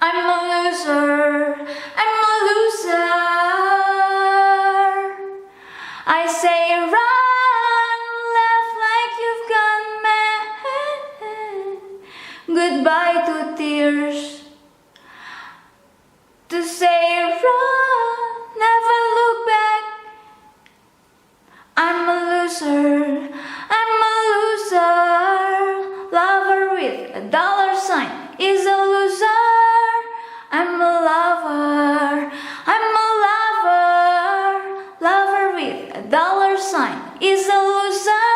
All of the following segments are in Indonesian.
I'm a loser, I'm a loser. I say run, laugh like you've gone mad. Goodbye to tears. To say run, never look back. I'm a loser, I'm a loser. Lover with a dollar sign is a loser. I'm a lover, I'm a lover. Lover with a dollar sign is a loser.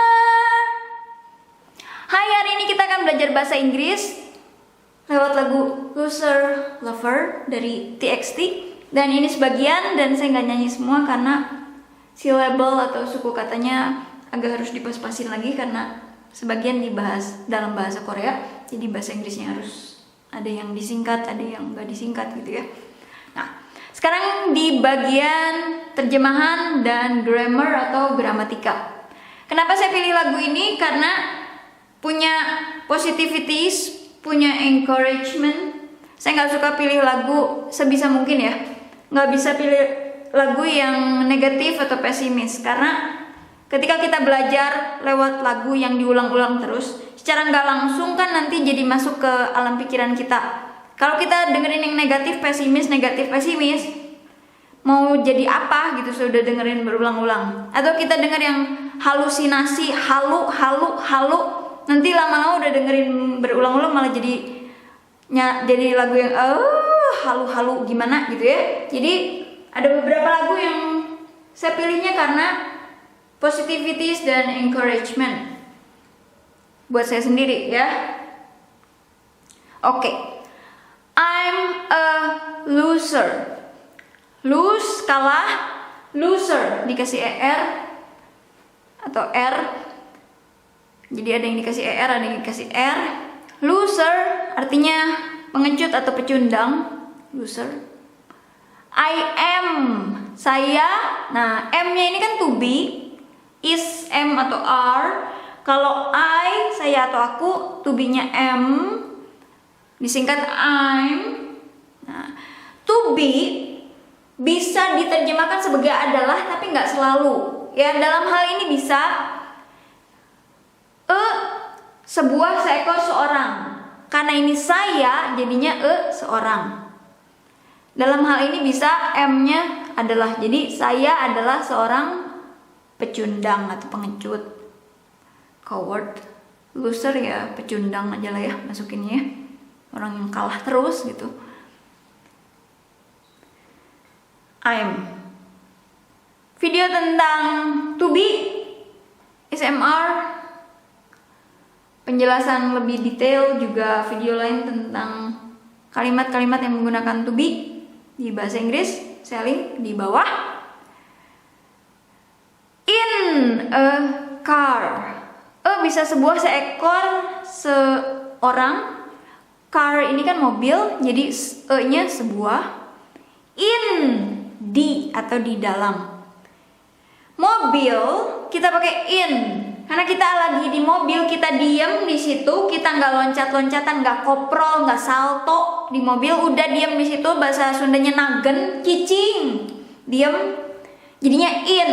Hai, hari ini kita akan belajar bahasa Inggris lewat lagu Loser Lover dari TXT. Dan ini sebagian, dan saya nggak nyanyi semua karena syllable atau suku katanya agak harus dipas-pasin lagi karena sebagian dibahas dalam bahasa Korea. Jadi bahasa Inggrisnya harus ada yang disingkat, ada yang nggak disingkat gitu ya. Nah, sekarang di bagian terjemahan dan grammar atau gramatika. Kenapa saya pilih lagu ini? Karena punya positivities, punya encouragement. Saya nggak suka pilih lagu sebisa mungkin ya. Nggak bisa pilih lagu yang negatif atau pesimis. Karena ketika kita belajar lewat lagu yang diulang-ulang terus, secara nggak langsung kan nanti jadi masuk ke alam pikiran kita. Kalau kita dengerin yang negatif pesimis, mau jadi apa gitu sudah dengerin berulang-ulang. Atau kita denger yang halusinasi, halu, nanti lama-lama udah dengerin berulang-ulang malah jadi lagu yang halu gimana gitu ya. Jadi ada beberapa lagu yang saya pilihnya karena positivities dan encouragement buat saya sendiri ya. Oke. I'm a loser. Lose kalah, loser dikasih ER atau R. Jadi ada yang dikasih ER, ada yang dikasih R. Loser artinya pengecut atau pecundang. Loser. I am, saya. Nah, M-nya ini kan to be. Is, am atau are. Kalau I, saya atau aku, to be-nya am, disingkat I'm. Nah, to be bisa diterjemahkan sebagai adalah, tapi nggak selalu. Ya, dalam hal ini bisa sebuah, seekor, seorang. Karena ini saya, jadinya seorang. Dalam hal ini bisa M-nya adalah. Jadi saya adalah seorang pecundang atau pengecut. Coward, loser ya pecundang aja lah ya masukinnya ya. Orang yang kalah terus gitu. I'm. Video tentang to be, SMR, penjelasan lebih detail, juga video lain tentang kalimat-kalimat yang menggunakan to be di bahasa Inggris, saya link di bawah. In a car. Bisa sebuah, seekor, seorang. Car ini kan mobil, jadi E-nya sebuah. In, di atau di dalam. Mobil kita pakai in, karena kita lagi di mobil, kita diem di situ, kita nggak loncat-loncatan, nggak koprol, nggak salto di mobil, udah diem di situ. Bahasa Sundanya nagen, cicing, diem, jadinya in.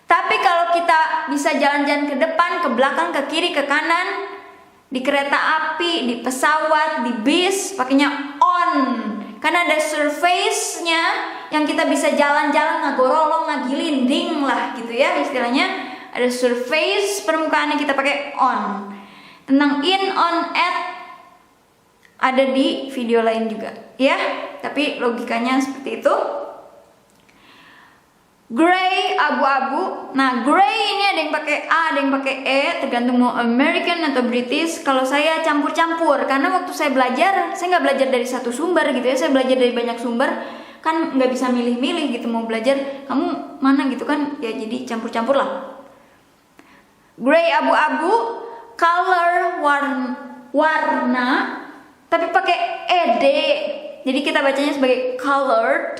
Tapi kalau kita bisa jalan-jalan ke depan, ke belakang, ke kiri, ke kanan, di kereta api, di pesawat, di bis, pakainya on. Karena ada surface-nya yang kita bisa jalan-jalan, ngagorolong, ngagilinding lah gitu ya istilahnya. Ada surface permukaannya kita pakai on. Tentang in, on, at ada di video lain juga ya. Tapi logikanya seperti itu. Gray, abu-abu. Nah, gray ini ada yang pakai A, ada yang pakai E, tergantung mau American atau British. Kalau saya campur-campur, karena waktu saya belajar, saya nggak belajar dari satu sumber gitu ya. Saya belajar dari banyak sumber, kan nggak bisa milih-milih gitu mau belajar. Kamu mana gitu kan? Ya jadi campur-campur lah. Gray, abu-abu. Color, warna, tapi pakai ed. Jadi kita bacanya sebagai colored.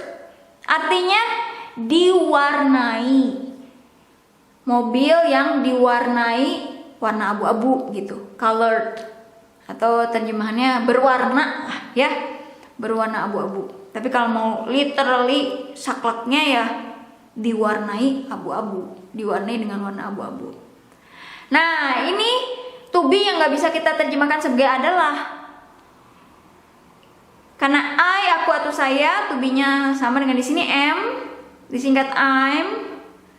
Artinya diwarnai. Mobil yang diwarnai warna abu-abu gitu, colored. Atau terjemahannya berwarna ya. berwarna abu-abu. Tapi kalau mau literally sakleknya ya diwarnai abu-abu, diwarnai dengan warna abu-abu. Nah, ini to be yang nggak bisa kita terjemahkan sebagai adalah. Karena I, aku atau saya, to be-nya sama dengan di sini am, disingkat I'm.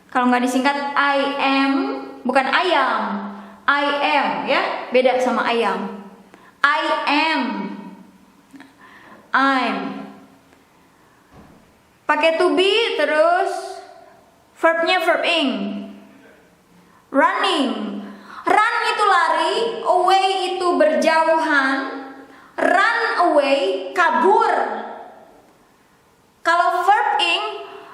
Kalau nggak disingkat I am, bukan ayam. I am ya, beda sama ayam. I am. I'm. Pakai to be terus verbnya verb ing. Running. Run itu lari, away itu berjauhan. Run away, kabur. Kalau verb ing,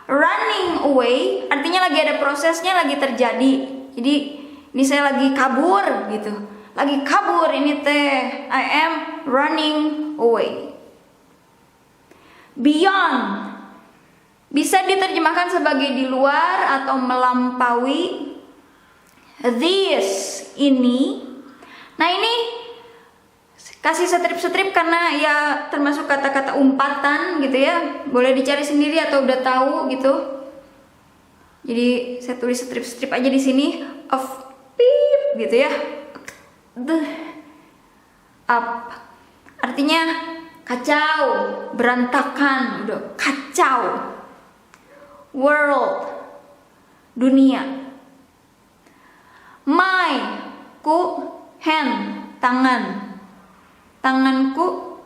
running away, artinya lagi ada prosesnya, lagi terjadi. Jadi ini saya lagi kabur gitu. Lagi kabur ini teh. I am running away. Beyond bisa diterjemahkan sebagai di luar atau melampaui. This, ini. Nah, ini kasih strip-strip karena ya termasuk kata-kata umpatan gitu ya. Boleh dicari sendiri atau udah tahu gitu. Jadi saya tulis strip-strip aja di sini. Of beep gitu ya. The up. Artinya kacau, berantakan, udah kacau. World, dunia. My, ku, hand, tangan. Tanganku.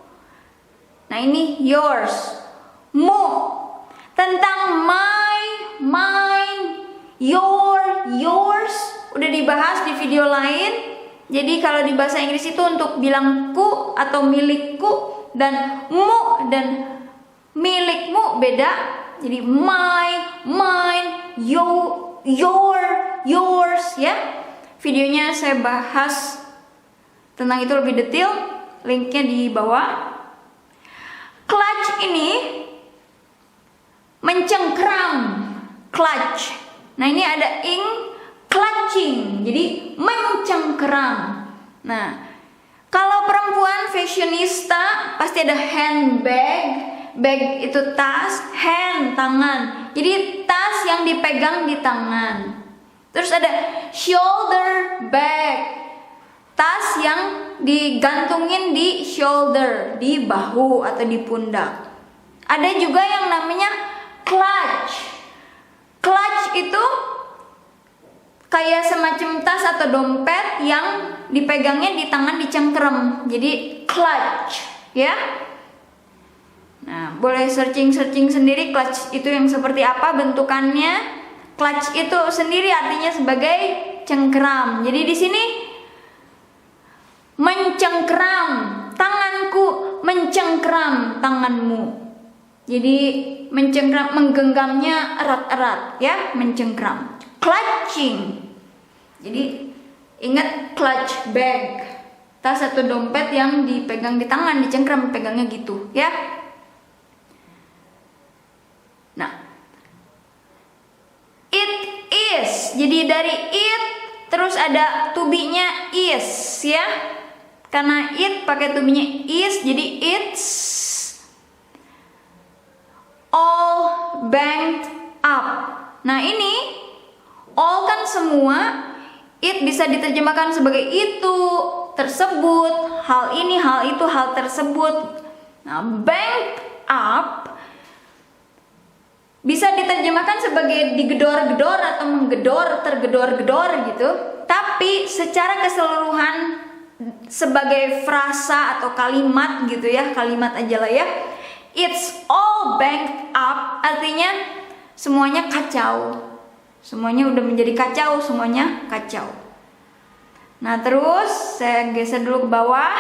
Nah, ini yours. Mu, tentang my, mine, yours udah dibahas di video lain. Jadi kalau di bahasa Inggris itu untuk bilang ku atau milikku, dan mu dan milikmu beda. Jadi my, mine, yours ya. Videonya saya bahas tentang itu lebih detail, linknya di bawah. Clutch ini mencengkram, clutch. Nah, ini ada ing, clutching, jadi mencengkram. Nah, kalau perempuan fashionista pasti ada handbag, bag itu tas, hand tangan. Jadi tas yang dipegang di tangan. Terus ada shoulder bag, tas yang digantungin di shoulder, di bahu atau di pundak. Ada juga yang namanya clutch. Clutch itu kayak semacam tas atau dompet yang dipegangnya di tangan dicengkram. Jadi clutch, ya. Nah, boleh searching sendiri clutch itu yang seperti apa bentukannya. Clutch itu sendiri artinya sebagai cengkram. Jadi di sini mencengkram, tanganku mencengkram tanganmu. Jadi mencengkram, menggenggamnya erat-erat ya, mencengkram. Clutching. Jadi ingat clutch bag, tas atau dompet yang dipegang di tangan, dicengkram, pegangnya gitu ya. Nah, it is. Jadi dari it terus ada to be-nya is ya. Karena it pakai to be-nya is, jadi it's all banked up. Nah, ini all kan semua, it bisa diterjemahkan sebagai itu, tersebut, hal ini, hal itu, hal tersebut. Nah, banked up bisa diterjemahkan sebagai digedor-gedor atau menggedor, tergedor-gedor gitu. Tapi secara keseluruhan sebagai frasa atau kalimat gitu ya, kalimat aja lah ya. It's all banked up artinya semuanya kacau. Semuanya udah menjadi kacau, semuanya kacau. Nah, terus saya geser dulu ke bawah.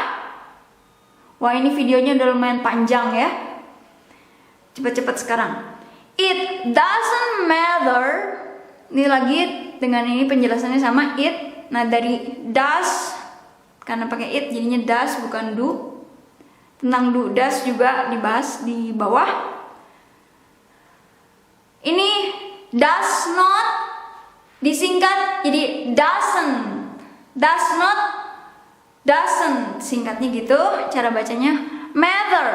Wah, ini videonya udah lumayan panjang ya. Cepat-cepat sekarang. It doesn't matter. Ini lagi dengan ini penjelasannya sama it. Nah, dari does, karena pakai it jadinya does bukan do. Tentang do does juga dibahas di bawah. Ini does not disingkat jadi doesn't. Does not, doesn't, singkatnya gitu cara bacanya. Matter.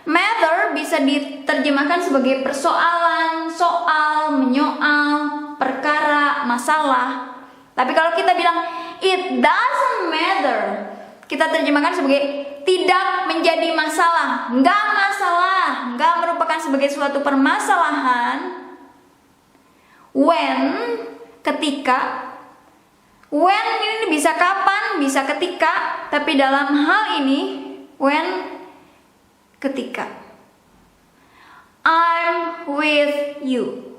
Matter bisa diterjemahkan sebagai persoalan, soal, menyoal, perkara, masalah. Tapi kalau kita bilang it doesn't matter, kita terjemahkan sebagai tidak menjadi masalah, nggak masalah, nggak merupakan sebagai suatu permasalahan. When, ketika. When ini bisa kapan, bisa ketika, tapi dalam hal ini when, ketika. I'm with you.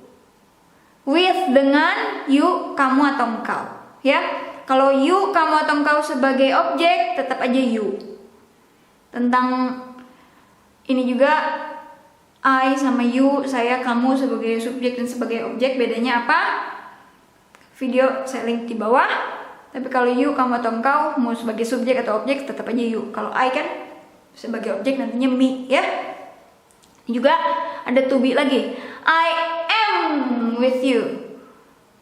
With dengan you, kamu atau engkau, ya. Kalau you, kamu atau engkau sebagai objek, tetap aja you. Tentang ini juga I sama you, saya, kamu sebagai subjek dan sebagai objek, bedanya apa? Video saya link di bawah. Tapi kalau you, kamu atau engkau, mau sebagai subjek atau objek, tetap aja you. Kalau I kan sebagai objek nantinya me, ya. Juga ada to be lagi. I am with you.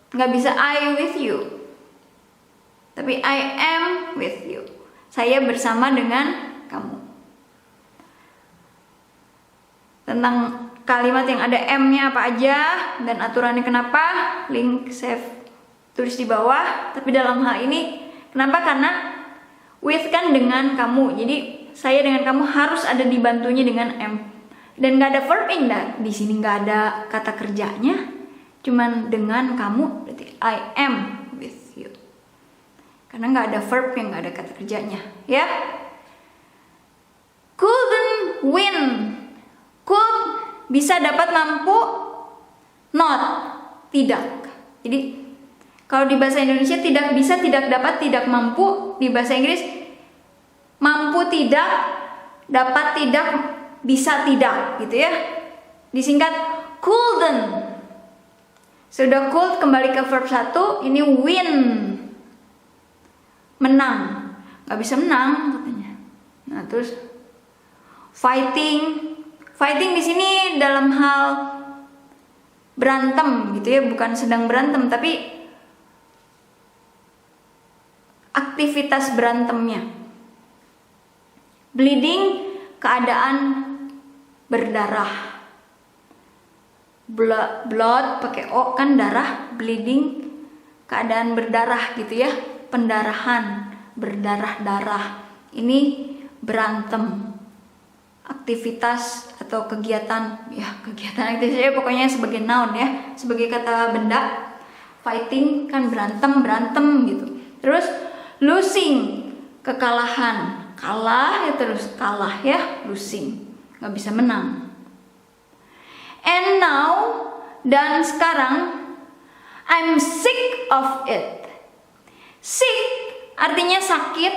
Nggak bisa I with you, tapi I am with you. Saya bersama dengan kamu. Tentang kalimat yang ada M-nya apa aja dan aturannya kenapa, link save tulis di bawah. Tapi dalam hal ini kenapa? Karena with kan dengan kamu, jadi saya dengan kamu harus ada dibantunya dengan M. Dan nggak ada verb enggak di sini, nggak ada kata kerjanya, cuman dengan kamu, berarti I am with you. Karena nggak ada verb yang nggak ada kata kerjanya, ya. Couldn't win, could bisa dapat mampu, not tidak. Jadi kalau di bahasa Indonesia tidak bisa, tidak dapat, tidak mampu. Di bahasa Inggris mampu tidak, dapat tidak, bisa tidak, gitu ya. Disingkat couldn't. Sudah could kembali ke verb 1, ini win, menang. Gak bisa menang katanya. Nah, terus fighting. Fighting di sini dalam hal berantem, gitu ya, bukan sedang berantem, tapi aktivitas berantemnya. Bleeding, keadaan berdarah. Blood pakai O kan darah, bleeding keadaan berdarah gitu ya, pendarahan, berdarah-darah. Ini berantem. Aktivitas atau kegiatan, ya kegiatan aktivitas pokoknya sebagai noun ya, sebagai kata benda. Fighting kan berantem gitu. Terus losing, kekalahan, kalah ya, terus kalah ya, losing, nggak bisa menang. And now, dan sekarang, I'm sick of it. Sick artinya sakit.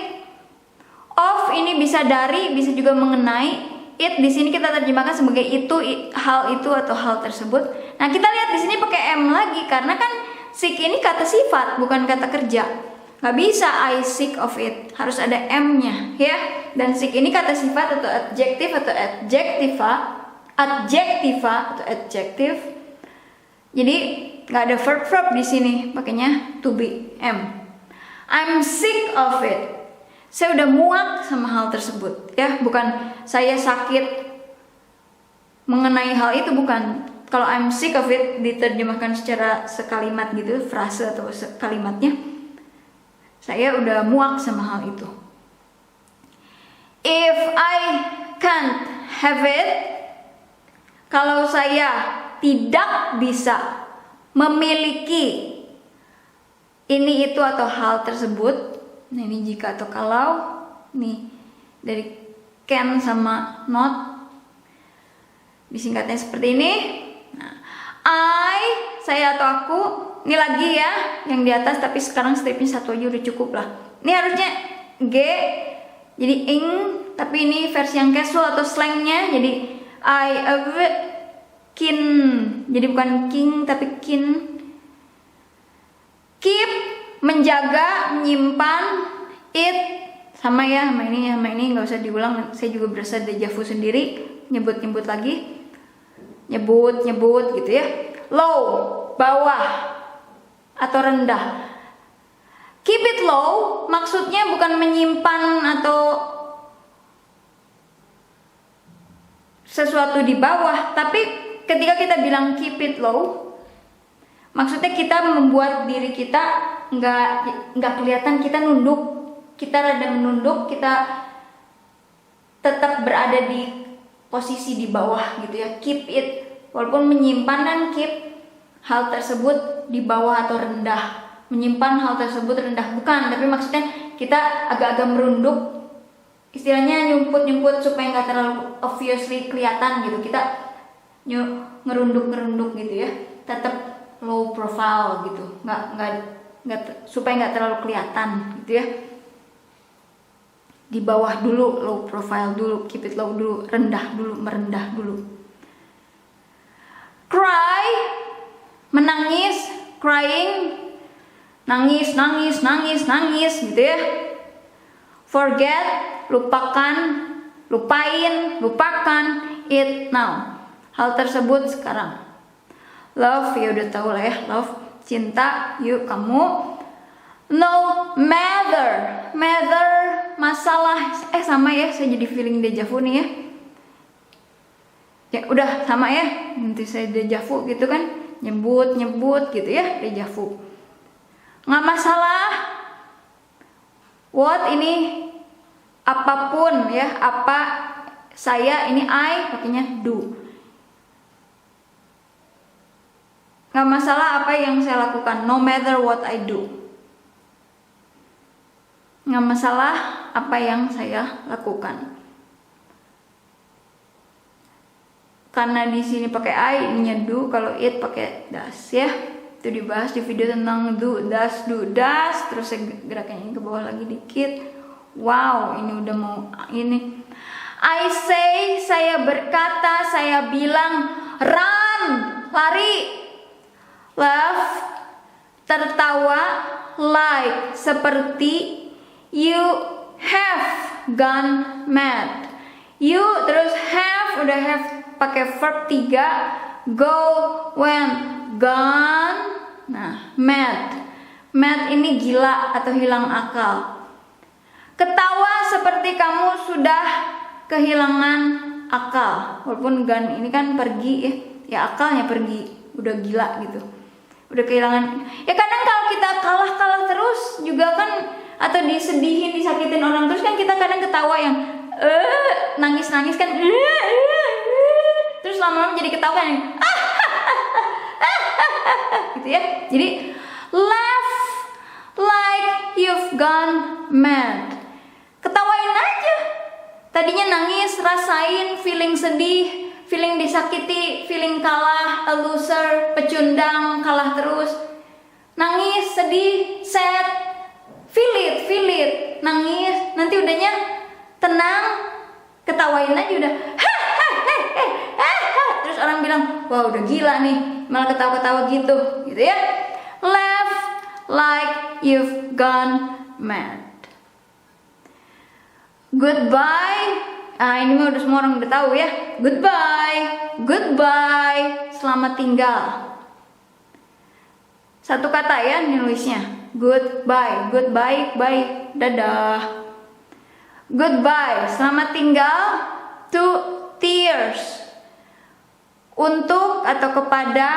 Of ini bisa dari, bisa juga mengenai. It di sini kita terjemahkan sebagai itu, hal itu atau hal tersebut. Nah, kita lihat di sini pakai M lagi karena kan sick ini kata sifat, bukan kata kerja. Nggak bisa I sick of it, harus ada M-nya ya. Dan sick ini kata sifat atau adjektif atau adjektiva atau adjektif. Jadi nggak ada verb di sini, pakainya to be, M. I'm sick of it. Saya udah muak sama hal tersebut ya, bukan saya sakit mengenai hal itu, bukan. Kalau I'm sick of it diterjemahkan secara sekalimat gitu, frase atau kalimatnya, saya udah muak sama hal itu. If I can't have it, kalau saya tidak bisa memiliki ini itu atau hal tersebut. Nah, ini jika atau kalau. Nih dari can sama not, disingkatnya seperti ini. Nah, saya atau aku. Ini lagi ya yang di atas, tapi sekarang stepnya satu aja udah cukup lah. Ini harusnya G jadi ing, tapi ini versi yang casual atau slangnya, jadi I kin, jadi bukan king tapi kin. Keep, menjaga, menyimpan. It sama ya, sama ini nggak usah diulang. Saya juga berasa deja vu sendiri, nyebut lagi, nyebut gitu ya. Low, bawah atau rendah. Keep it low maksudnya bukan menyimpan atau sesuatu di bawah. Tapi ketika kita bilang keep it low, maksudnya kita membuat diri kita nggak kelihatan kita nunduk, kita rada menunduk, kita tetap berada di posisi di bawah gitu ya. Keep it, walaupun menyimpan dan keep hal tersebut di bawah atau rendah. Menyimpan hal tersebut rendah bukan, tapi maksudnya kita agak-agak merunduk, istilahnya nyumput supaya nggak terlalu obviously kelihatan gitu. Kita ngerunduk gitu ya, tetap low profile gitu, nggak supaya nggak terlalu kelihatan gitu ya. Di bawah dulu, low profile dulu, keep it low dulu, rendah dulu, merendah dulu. Cry, menangis, crying, nangis gitu ya. Forget, lupakan, lupakan. It now, hal tersebut sekarang. Love, ya udah tahu lah ya. Love, cinta, yuk kamu. No matter, masalah. Sama ya, saya jadi feeling deja vu nih ya. Ya udah sama ya, nanti saya deja vu gitu kan, nyebut gitu ya, deja vu. Nggak masalah. What ini apapun ya, apa saya ini I pakainya do. Nggak masalah apa yang saya lakukan, no matter what I do. Nggak masalah apa yang saya lakukan. Karena di sini pakai I, ininya do, kalau it pakai does ya. Itu dibahas di video tentang do, does, terus saya gerakannya ke bawah lagi dikit. Wow, ini udah mau ini. I say, saya berkata, saya bilang, run, lari. Laugh, tertawa, like, seperti. You have gone mad. You terus have, udah have pakai verb 3. Go, went, gone. Nah, mad. Mad ini gila atau hilang akal. Ketawa seperti kamu sudah kehilangan akal. Walaupun gone ini kan pergi ya. Ya akalnya pergi. Udah gila gitu. Udah kehilangan. Ya kadang kalau kita kalah terus juga kan, atau disedihin, disakitin orang terus kan, kita kadang ketawa yang nangis kan, terus lama-lama jadi ketawa yang gitu ya. Jadi laugh like you've gone mad. Ketawain aja. Tadinya nangis, rasain feeling sedih, feeling disakiti, feeling kalah, a loser, pecundang, kalah terus. Nangis, sedih, sad, feel it, nangis, nanti udahnya tenang, ketawain aja udah. Terus orang bilang, wah udah gila nih, malah ketawa-ketawa gitu ya. Laugh like you've gone mad. Goodbye. Ini mah udah semua orang udah tahu ya. Goodbye, selamat tinggal. Satu kata ya nulisnya. Goodbye, bye, dadah. Goodbye, selamat tinggal. To tears, untuk atau kepada.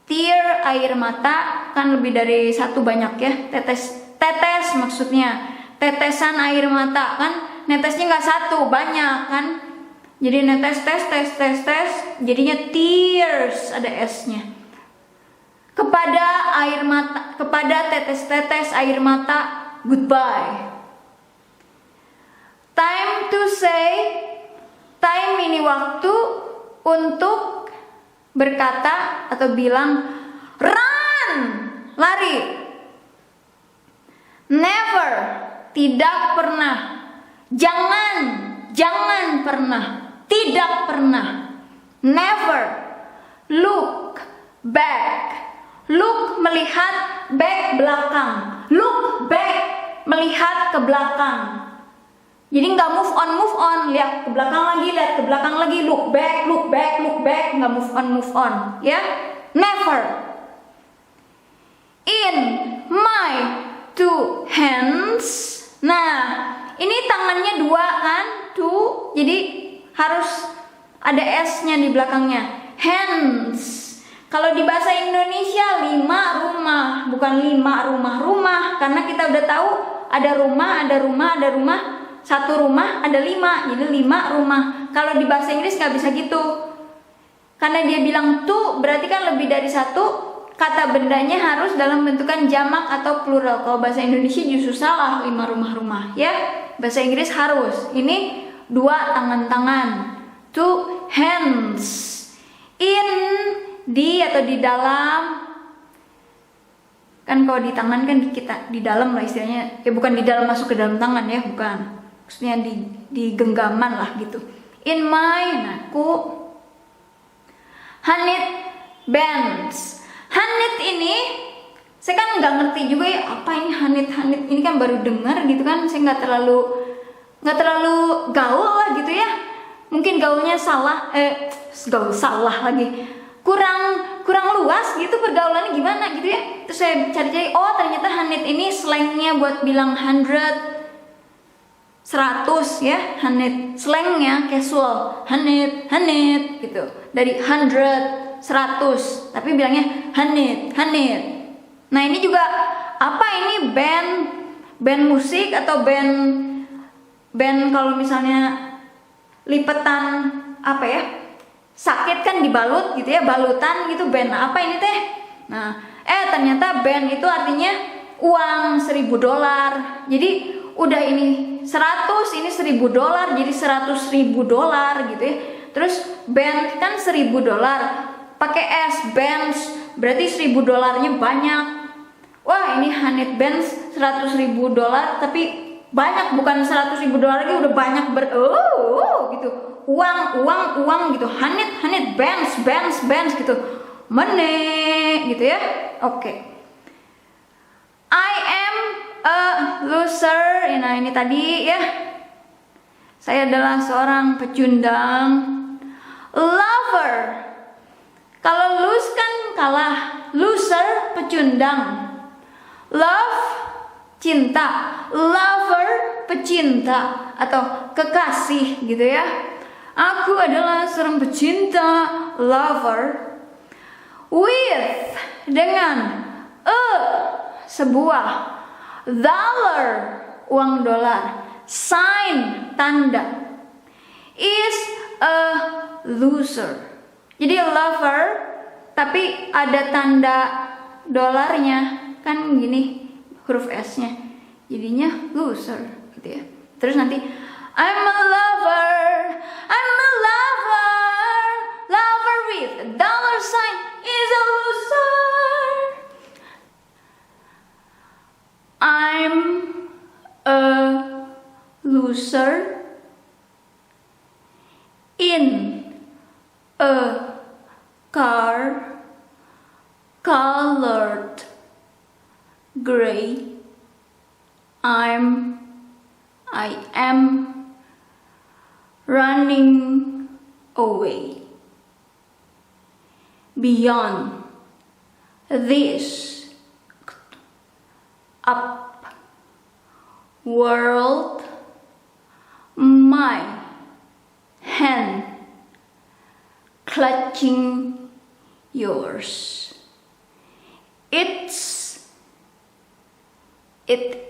Tear, air mata, kan lebih dari satu banyak ya. Tetes maksudnya. Tetesan air mata kan. Netesnya nggak satu, banyak kan. Jadi netes, tes, jadinya tears, ada S-nya. Kepada air mata, kepada tetes-tetes air mata, goodbye. Time to say, time ini waktu untuk berkata atau bilang, run, lari. Never, tidak pernah. Jangan pernah, tidak pernah. Never. Look back. Look, melihat, back, belakang. Look back, melihat ke belakang. Jadi nggak move on, lihat ke belakang lagi, look back, nggak move on, ya? Never. In my two hands. Nah, ini tangannya dua kan, two, jadi harus ada S-nya di belakangnya. Hands. Kalau di bahasa Indonesia 5 rumah, bukan 5 rumah-rumah, karena kita udah tahu ada rumah, ada rumah, ada rumah. Satu rumah ada 5, jadi 5 rumah. Kalau di bahasa Inggris nggak bisa gitu, karena dia bilang two, berarti kan lebih dari satu. Kata bendanya harus dalam bentukan jamak atau plural. Kalau bahasa Indonesia justru salah, 5 rumah-rumah ya. Bahasa Inggris harus. Ini 2 tangan-tangan, 2 hands. In, di atau di dalam. Kan kalau di tangan kan kita di dalam lah istilahnya. Ya bukan di dalam masuk ke dalam tangan ya, bukan. Maksudnya di genggaman lah gitu. In my, aku. Honey bands. Hanit ini saya kan nggak ngerti juga ya, apa ini hanit ini kan baru dengar gitu kan. Saya nggak terlalu gaul lah gitu ya, mungkin gaulnya salah, gaul salah lagi, kurang luas gitu pergaulannya gimana gitu ya. Terus saya cari-cari, oh ternyata hanit ini slangnya buat bilang 100 ya. Hanit slangnya casual, hanit gitu, dari 100 100, tapi bilangnya hanit. Nah ini juga apa, ini band musik atau band kalau misalnya lipetan apa ya, sakit kan dibalut gitu ya, balutan gitu, band apa ini teh. Nah ternyata band itu artinya uang $1.000. Jadi udah ini 100, ini $1.000, jadi $100.000 gitu ya. Terus band kan $1.000, pakai S, bands, berarti $1.000-nya banyak. Wah ini hanit bands $100.000, tapi banyak, bukan $100.000 lagi, udah banyak gitu. Uang gitu. Hanit bands gitu. Money gitu ya. Oke. I am a loser. Nah ini tadi ya. Saya adalah seorang pecundang. Lover. Kalau lose kan kalah, loser pecundang. Love cinta, lover pecinta atau kekasih gitu ya. Aku adalah seorang pecinta, lover. With dengan sebuah, dollar uang dolar, sign tanda, is a loser. Jadi lover tapi ada tanda dolarnya kan gini, huruf S-nya, jadinya loser gitu ya. Terus nanti I'm a lover with a dollar sign is a loser. I'm a loser in a car colored gray. I am running away. Beyond this up world, my hand clutching yours. It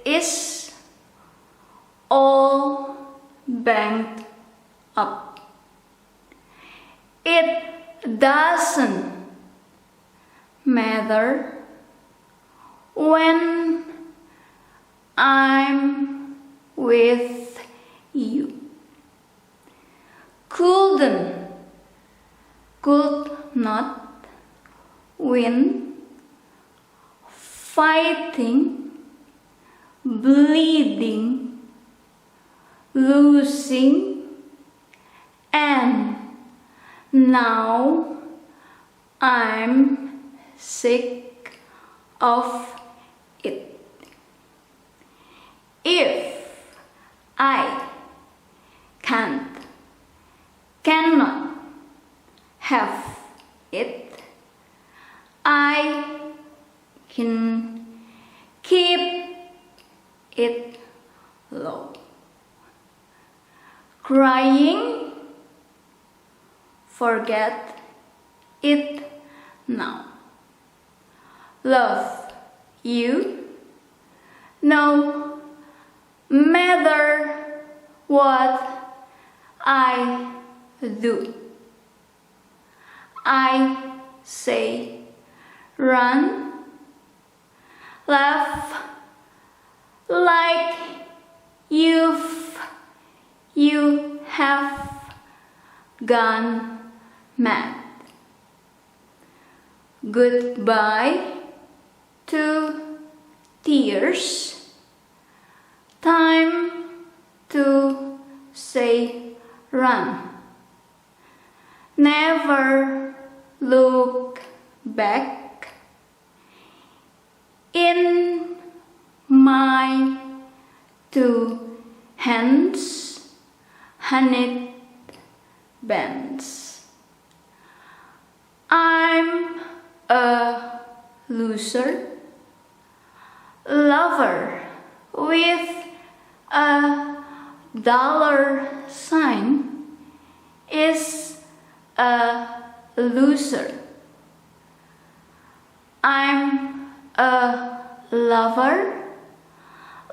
is all banked up. It doesn't matter when I'm with you. Could not win, fighting, bleeding, losing, and now I'm sick of it. If I cannot have it, I can keep it low. Crying forget it now. Love you no matter what I do. I say run, laugh like you have gone mad. Goodbye to tears. Time to say run. Never look back. In my two hands, honeyed bands. I'm a loser, lover with a dollar sign is a loser. I'm a lover,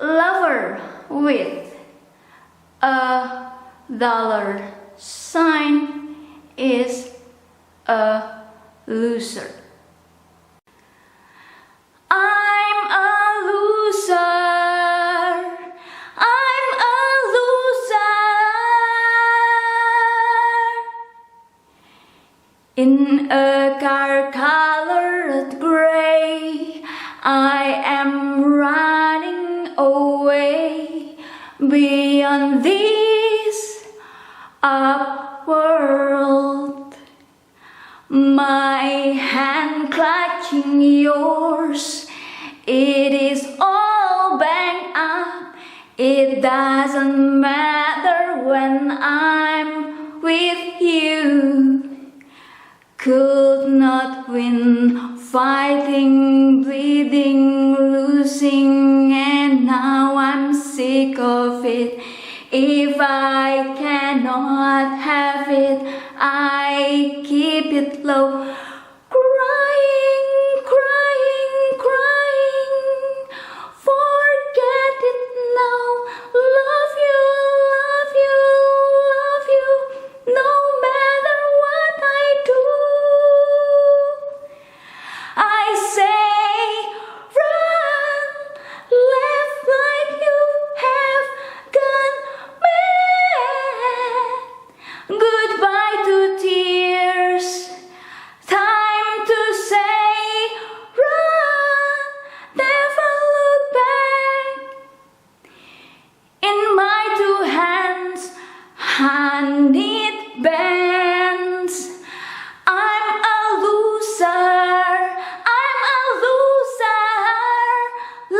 lover with a dollar sign is a loser. I'm a loser. I'm a loser. In a car colored gray, I am running away beyond this up world. My hand clutching yours, it is all banged up. It doesn't matter when I'm with you. Could not win, fighting, bleeding, losing, and now I'm sick of it. If I cannot have it, I keep it low. Crying, crying, crying, forget it now. Love you, love you, love you, no matter what I do. I say run, laugh like you have gone mad. Goodbye to tears, time to say run, never look back. In my two hands, honeyed bands. I'm a loser, I'm a loser.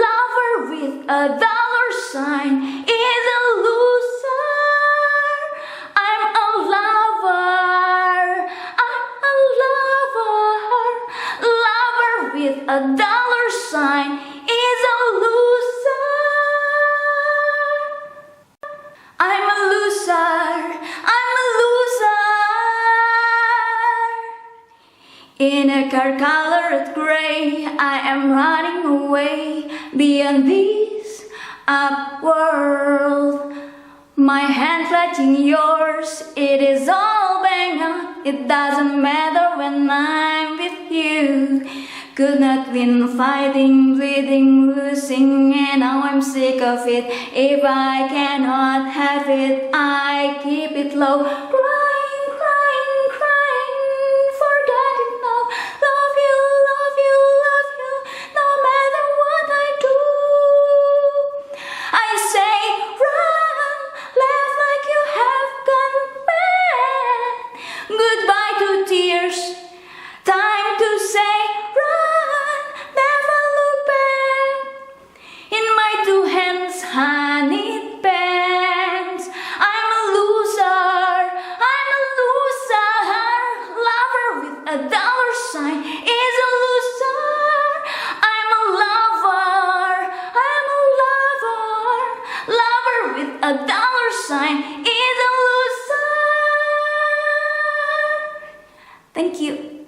Lover with a dollar sign is a loser. I'm a lover, I'm a lover. Lover with a dollar sign is a loser. I'm a loser, I'm a loser. In a car colored gray, I am running away beyond this up world. My hand clutching yours, it is all bang up. It doesn't matter when I'm with you. Could not win, fighting, bleeding, losing, and now I'm sick of it. If I cannot have it, I keep it low. Crying, crying, crying, forget it now. Love you, love you, love you, no matter what I do. I say run, laugh like you have gone mad. Goodbye to tears, time to say run, never look back. In my two hands, honeyed bands. I'm a loser, Thank you.